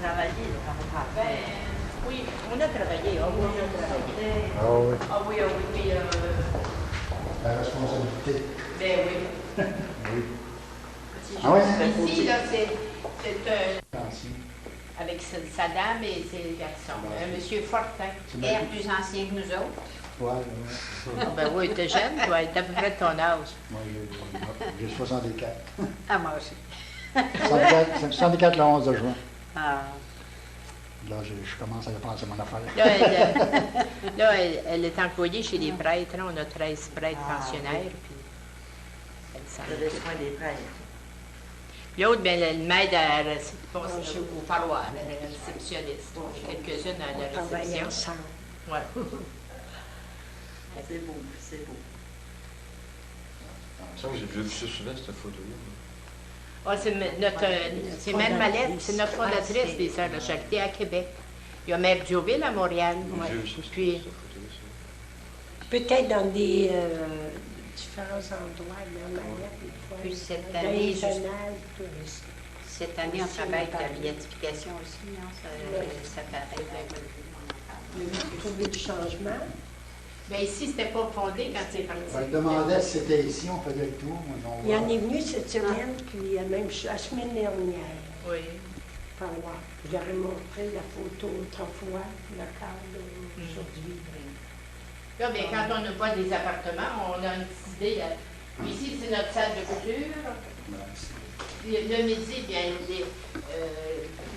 travaillé, Ben, oui, on a travaillé. Ah oui, on a travaillé. Ah oui. Ah oui, puis... La responsabilité. Ben oui. Oui. Ah ouais? Ici, là, c'est Ancien. avec sa dame et ses garçons. Un monsieur Fortin. Air plus ancien que nous autres. Ouais, ouais. Ah ben oui, t'es jeune, toi, t'es à peu près de ton âge. Moi, j'ai 64. Ah, moi aussi. 64 le 11 de juin. Ah. Là, je commence à dépenser mon affaire. Là, elle est employée chez les prêtres. On a 13 prêtres pensionnaires. Puis elle s'en Le soin des prêtres. Puis l'autre, bien, elle m'aide au parloir, elle est réceptionniste. Quelques-unes à la réception. Ensemble. Ouais. C'est beau, c'est beau. Ça, j'ai vu ça souvent, cette photo-là. Ah, c'est Mère Mallette, c'est notre fondatrice des Sœurs de Charité à Québec. Il y a Mère Dioville à Montréal. J'ai vu ça, cette Puis, photo-là, ça. Peut-être dans des différents endroits, là, Puis cette dans année, les juste- journaux, touristes. cette année, on travaille avec la béatification aussi, non? Ça paraît. Il a trouvé du changement. bien ici, c'était pas fondé quand c'est parti. Je me demandais si c'était ici, on faisait le tour. Il en est venu cette semaine, puis même la semaine dernière, Oui. par là. J'aurais montré la photo autrefois, le cadre aujourd'hui. Là, bien, quand on n'a pas des appartements, on a une petite idée. Là. Ici, c'est notre salle de couture. Puis le midi, bien,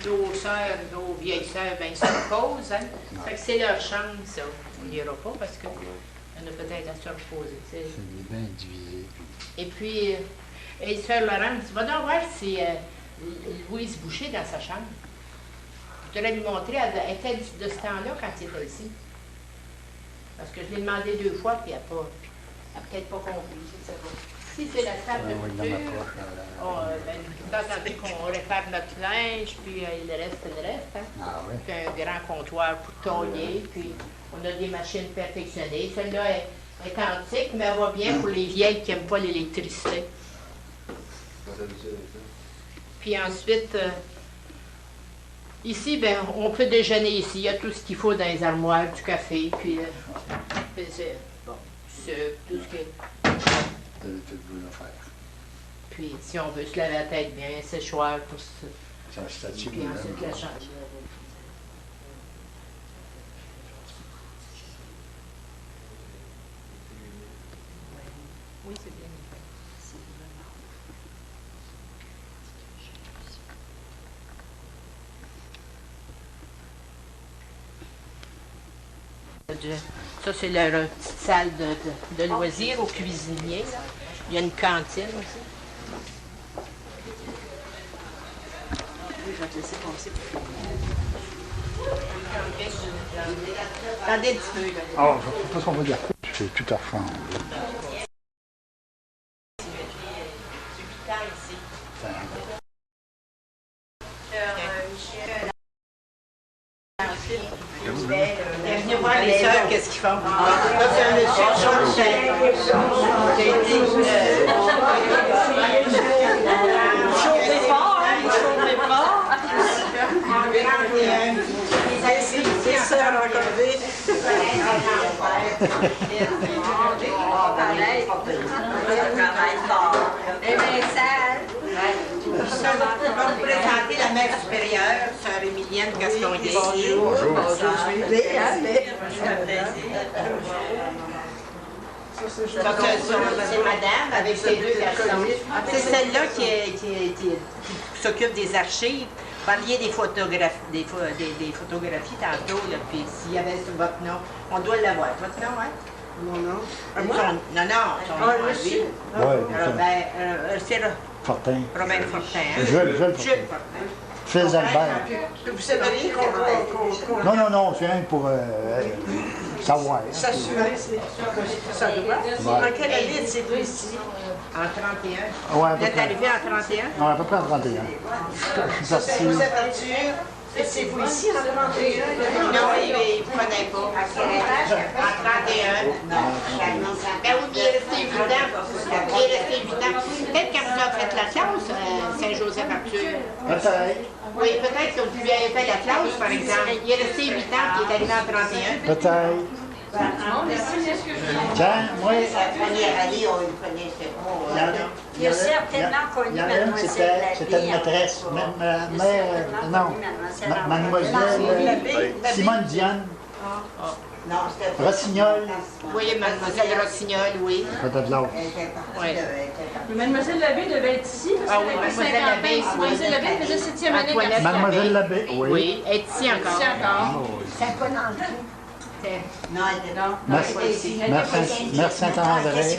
nos sœurs, nos vieilles sœurs, bien, ils se reposent. Hein. Fait que c'est leur chambre, ça. On n'ira pas parce qu'on a peut-être à se reposer. C'est bien divisé. Et puis, sœur Laurence, va donc voir si Louise Boucher dans sa chambre. Je voudrais lui montrer, elle était de ce temps-là quand il était ici. Parce que je l'ai demandé 2 fois, puis elle n'a peut-être pas compris, je ne sais pas. Si c'est la salle de Oui, dans couture, ma poche. étant donné qu'on répare notre linge, puis il reste, hein. Ah oui. Puis un grand comptoir pour tailler, puis on a des machines perfectionnées. Celle-là est antique, mais elle va bien pour les vieilles qui n'aiment pas l'électricité. Puis ensuite, ici, ben, on peut déjeuner ici. Il y a tout ce qu'il faut dans les armoires, du café, puis c'est tout ce qui est. T'as tout voulu faire. Puis si on veut se laver la tête bien, un séchoir pour se. C'est un statut. Puis ensuite la chambre. Oui, c'est bien. Ça, c'est leur petite salle de loisirs aux cuisiniers. Là. Il y a une cantine aussi. Oui, je vais te laisser passer. Attendez un petit peu. Là. Oh, je sais pas ce qu'on va dire. Je suis tout à fond. Venez voir les sœurs, qu'est-ce qu'ils font. Là, c'est un monsieur qui a été... Chauffez fort, hein? Chauffez fort! Les sœurs encadrées. Travaille fort. Eh bien, ça. Je vais vous présenter la mère supérieure, sœur Émilienne Gasconnier. Bonjour. C'est madame avec ses 2 garçons. C'est celle-là qui s'occupe des archives. Vous parliez des photographies, des photographies tantôt, là, puis s'il y avait sur votre nom, on doit l'avoir. Votre nom, hein? Mon nom. Non, son nom à lui. Oui, C'est Fortin. Robert Fortin. Hein? Jules Fortin. Fortin. Fils Albert. Vous savez qu'on Non, non, non, c'est un pour savoir. s'assurer, ça doit. Ouais. En quelle année êtes-vous ici? En 31. Ouais, à Vous peu êtes près. arrivé en 31? Non, à peu près en 31. Je suis sorti. Vous êtes parti C'est vous ici, en 31? Non, il ne prenait pas. En 31. Non. Ben oui, mais il est resté 8 ans. Il est resté 8 ans. Peut-être quand vous avez fait la classe, Saint-Joseph-Arthur. Peut-être. Oui, peut-être que vous avez fait la classe, par exemple. Il est resté 8 ans, puis il est arrivé en 31. Peut-être. Tiens, moi, La première année, on le connaissait pas. il y en a une, c'était une maîtresse, mademoiselle Simone Diane, Non, c'était Rossignol, Oui, mademoiselle Rossignol, oui. peut-être l'autre. Oui. Mademoiselle Labbé devait être ici, parce Ah qu'elle oui, avait Mademoiselle 50 ans. Labbé, oui. Mademoiselle Labbé faisait 7e année Antoinette de la Mademoiselle Labbé, oui. Oui, elle est ici encore. Ici encore. C'est pas dans le trou. Non, elle était Non, Merci. elle était ici. Merci Saint-André.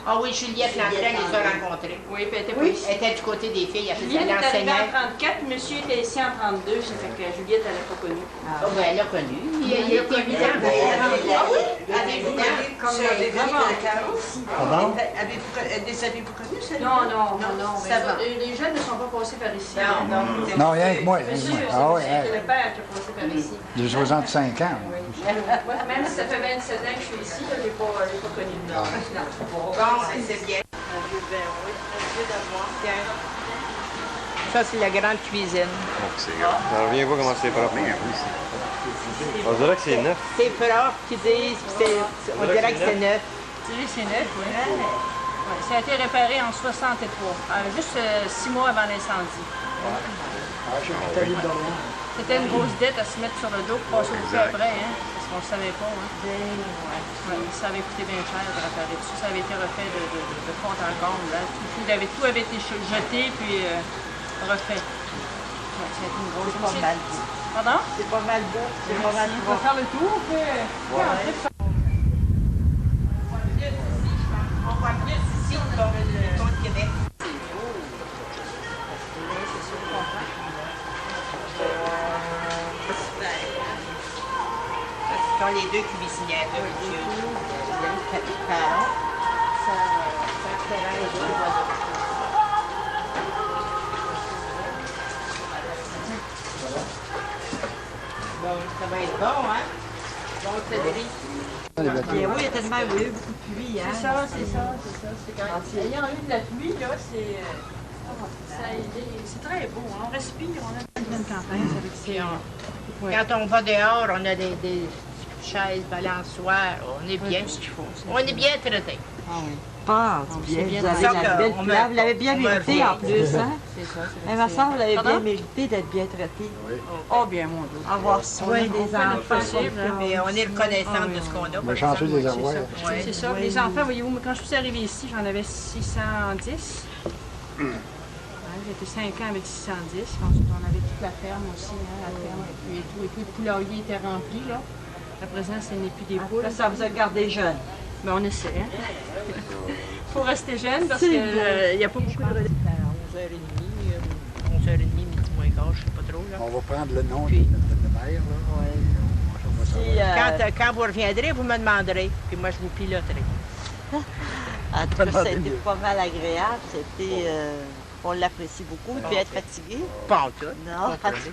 Ah oui, Juliette Landry, elle les a rencontrés. Oui, puis elle était pas Oui, ici. elle était du côté des filles, elle Juliette est arrivée enseignait. en 34, monsieur était ici en 32, ça fait que Juliette, elle n'a pas connu. Oh, ben, elle l'a connu. Il était 8 ans. Ah oui? Elle avait 8 ans. Comme le bébé de Caro. Pardon? Avez-vous connu ça? Non, ça va. les jeunes ne sont pas passés par ici. Non, rien que moi. Monsieur, Ah oui, c'est le père qui est passé par ici. j'ai 65 ans. Moi, même si ça fait 27 ans que je suis ici, je ne l'ai pas connu. Non. Bon, c'est bien. Ça, c'est la grande cuisine. On revient voir comment c'est propre. On dirait que c'est neuf. C'est propre qu'ils disent, puis on dirait que c'est neuf. C'est neuf, oui. Ouais, ça a été réparé en 63, juste 6 mois avant l'incendie. C'était une grosse dette à se mettre sur le dos pour passer au feu après, hein, parce qu'on ne savait pas. Hein. Ouais, ça avait coûté bien cher de réparer tout ça. Ça avait été refait de fond en comble. Là. Tout avait été jeté puis refait. Ouais, ça a été une grosse dette. Pardon? C'est pas mal beau. C'est pas mal On peut faire le tour, on peut entrer. On voit plus ici que le pont de Québec. Ce sont les deux cuisinières de monsieur. Ça va être bon, hein? Bon, Cédric. Oui, il y a tellement eu beaucoup de pluie. Hein? C'est ça. C'est quand ayant eu de la pluie, là, c'est très beau. Hein? On respire, on a une bonne campagne avec ces... Quand on va dehors, on a des chaises, balançoires, on est bien. On est bien traité. Pas bien. bien Vous avez ça la que belle on couleur. me- Vous l'avez bien on me mérité revient. en plus, hein? C'est ça. Ma soeur, vous l'avez bien Pardon? mérité d'être bien traitée. Oh, bien, mon Dieu. Avoir soin des enfants. possible, hein. Mais on est reconnaissant de ce qu'on a. On va changer des avoirs. C'est ça. Les enfants, voyez-vous, moi, quand je suis arrivée ici, j'en avais 610. Ouais, j'étais 5 ans avec 610. Ensuite, on avait toute la ferme aussi, hein, la ferme. Et tout le poulailler était rempli, là. À présent, ce n'est plus des poules. Là, ça vous a gardé jeune. Mais on essaie, hein. Faut rester jeune parce C'est qu'il bon. n'y a pas beaucoup de... À 11h30, 11h30, midi moins quart, je ne sais pas trop. Là. On va prendre le nom de mère, là. Quand vous reviendrez, vous me demanderez, puis moi je vous piloterai. En tout cas, ça a été pas mal agréable. C'était, on l'apprécie beaucoup. Il devait être fatigué. Pas en tout. Non, pas du tout.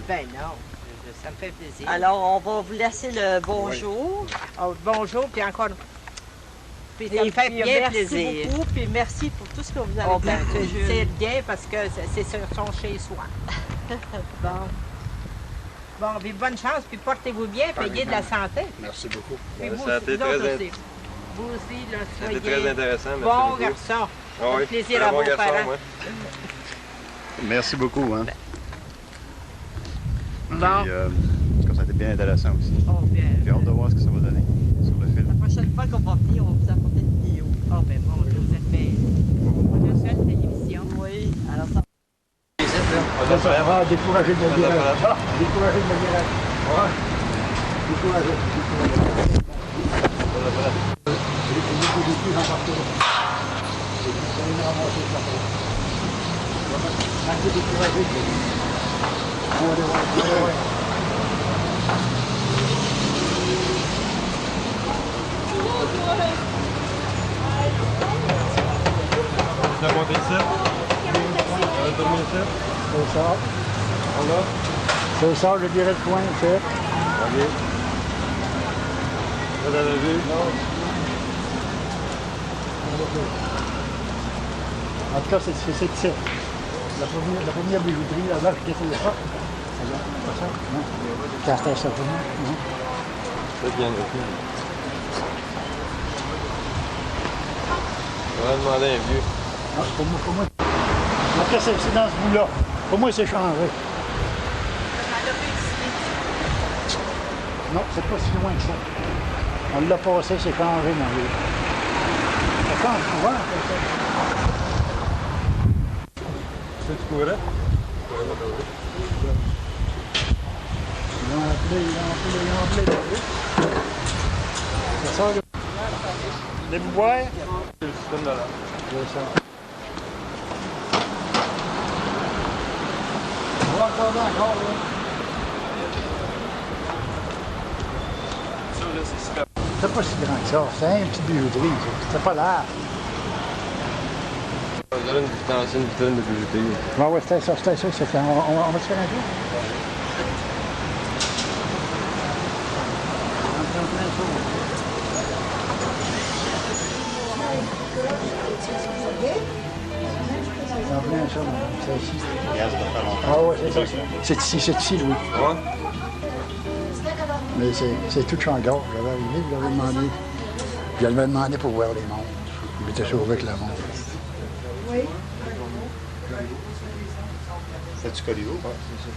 Ben non, ça me fait plaisir. Alors, on va vous laisser le bonjour. Oh, bonjour, puis encore. Puis ça Et me fait puis, bien merci plaisir. beaucoup, puis merci pour tout ce que vous avez Oh, ben, fait. c'est bien parce que c'est sur son chez-soi. Bon. Bon, puis bonne chance, puis portez-vous bien, payez de la santé. Merci beaucoup. Puis vous, Ça a été vous autres très aussi. Vous aussi, là, C'était soyez très intéressant. Merci bon beaucoup. garçon. Ah oui, plaisir très à bon vos garçon, parents. moi. Merci beaucoup. Hein. Bon. Puis, parce que ça a été bien intéressant aussi. Oh, bien. J'ai hâte de voir ce que ça va donner sur le film. La prochaine fois qu'on va venir, on va vous apporter une vidéo. Oh, ben bon, vous êtes bien. On a seule télévision. Oui, alors ça. Ça va décourager de me dire. Décourager de me dire. Ouais. Décourager. Tu vas monter ici? Tu vas dormir ici? C'est ça. C'est ça, je dirais le coin, c'est. OK. Vous avez vu? En tout cas, c'est ici. La première bijouterie, là, je défais ça. Pas ça? Non. Castel ça pour moi? Non. C'est bien aussi. On va demander un vieux. Non, pour moi. Après, c'est dans ce bout-là. Pour moi, c'est changé. Non, c'est pas si loin que ça. On l'a passé, c'est changé dans les... Ça change souvent, ça. C'est du courant? Ils ont appelé. C'est ça, là. Les bouboires? C'est le système de là. C'est ça. On va regarder encore, là. Ça, là, c'est super. C'est pas si grand que ça. C'est un petit bijouterie, ça. C'est pas large. On dirait une ancienne vitrine de bijouterie. Ouais, c'était ça. On va se faire un tour? C'est en plein ça, c'est ici. Ah ouais, c'est ça. C'est ici, Louis. Ouais? Mais c'est tout chanteur. J'avais arrivé, je l'avais demandé pour voir les montres. Il m'était sauvé avec la montre. Oui. C'est du Colivo? Ouais, c'est ça.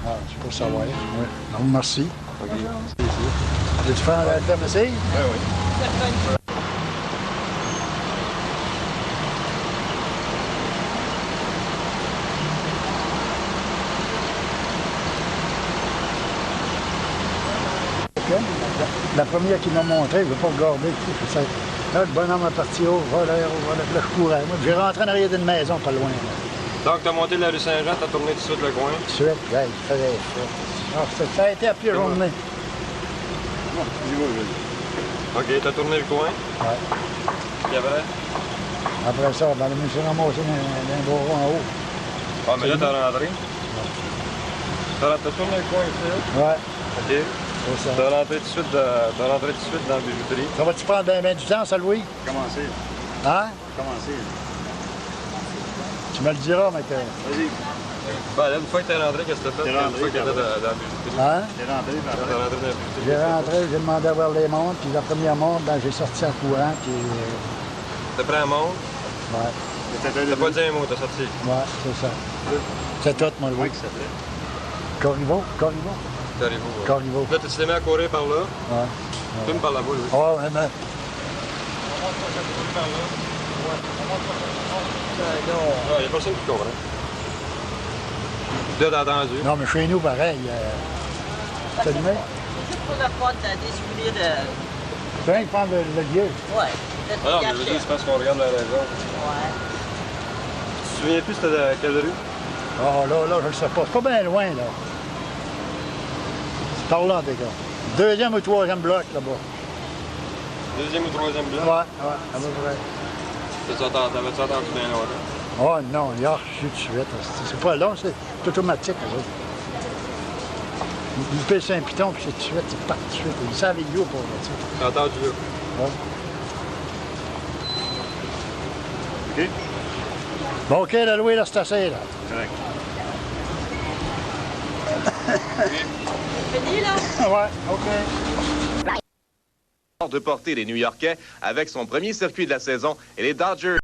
Ah, c'est pour savoir. Oui. Donc, merci. OK. Veux-tu faire l'alternative? Oui, oui. La première qu'il m'a montré, je ne veux pas regarder. Là, le bonhomme est parti au voilà, là, je courais. Moi, j'ai rentré en arrière d'une maison, pas loin. Là. Donc, tu as monté la rue Saint-Jean, tu as tourné tout de suite le coin. Tout de suite, là, il faisait ça. Alors, ça a été à plusieurs journées. OK, tu as tourné le coin. Ouais. Puis après? Après ça, ben, je me suis ramassé dans un bureau en haut. Ah, mais là, tu as rentré. T'as tourné le coin ici? Ouais. OK. C'est ça. T'as rentré tout de suite dans la bijouterie. Ça va-tu prendre bien du temps, ça, Louis? Commencez. Hein? Commencez. Tu me le diras, mec. Vas-y. Ben là, une fois que t'es rentré, qu'est-ce que t'as fait? T'es rentré, Une fois que t'étais dans la bijouterie. Hein? T'es rentré, puis T'es après. rentré dans la bijouterie. J'ai rentré, j'ai demandé à voir les montres, puis la première montre, ben, j'ai sorti en courant, puis... T'as pris un montre, ouais, t'as pas dit un mot, t'as sorti. ouais, c'est ça. C'est tout, mon Louis. Comment il s'appelait? Corriveau? T'es arrivé où? Corriveau. Là, tu t'es mis à courir par là. Ouais. Tourne par là-bas, Louis. Oh, mais... Non. Ah, il y a personne qui court, hein? Là, t'as entendu. Non, mais chez nous, pareil. C'est allumé? C'est pour le fun de découvrir le... C'est rien de prendre le lieu. Ouais. Le Ah non, mais je veux dire, c'est parce qu'on regarde la région. Ouais. Tu te souviens plus c'était à quelle rue? Oh, là, je ne sais pas. C'est pas bien loin, là. C'est par là, des gars. Deuxième ou troisième bloc, là-bas. Deuxième ou troisième bloc? Ouais, à peu près. T'avais-tu entendu bien longtemps? Oh non, il a reçu tout de suite. C'est pas long, c'est automatique. Il peut Saint-Piton, puis c'est tout de suite, c'est pas tout de suite. Il savait où pour ça. T'as entendu là? Ouais. OK? Bon, OK, là, Louis, là, c'est assez, là. Correct. C'est fini, là? Ouais, OK. De porter les New-Yorkais avec son premier circuit de la saison et les Dodgers.